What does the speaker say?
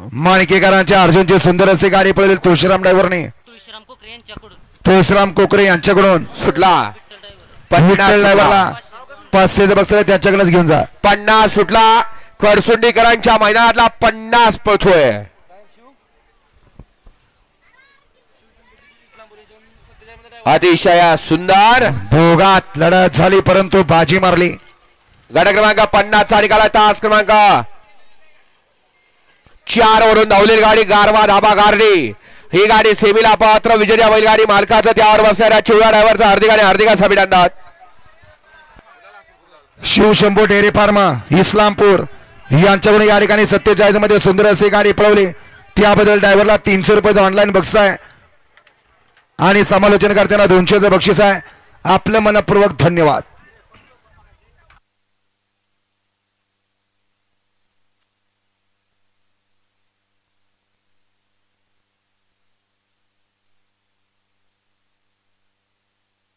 माणकेकरांच्या अर्जुनची सुंदर अशी गाडी पळेल तुळशीराम ड्रायव्हरने तुळशीराम कोकरे यांच्याकडून सुटला 500 बक्षीस त्यांच्याकडेच घेऊन जा. 50 सुटला खरसुंडीकरांच्या मैदानातला 50 पळतोय. अतिशय सुंदर दोघात लढत झाली परंतु बाजी मारली. गट क्रमांक 50 चा निकाला तास क्रमांक 4 वरून धावलेली गाडी गारवा धाबा गारडी. ही गाडी सेमीला पात्र विजेत्या बैलगाडी मालकाचं त्यावर बसणाऱ्या चिवडा ड्रायव्हरचा हार्दिक अभिनंदन. शिवशंभू डेअरी फार्मा इस्लामपूर यांच्याकडून या ठिकाणी 47 मध्ये सुंदर अशी गाडी पळवली त्याबद्दल ड्रायव्हरला 300 रुपये ऑनलाईन बक्षीस आहे आणि समालोचन करताना 200चं बक्षीस आहे. आपलं मनपूर्वक धन्यवाद.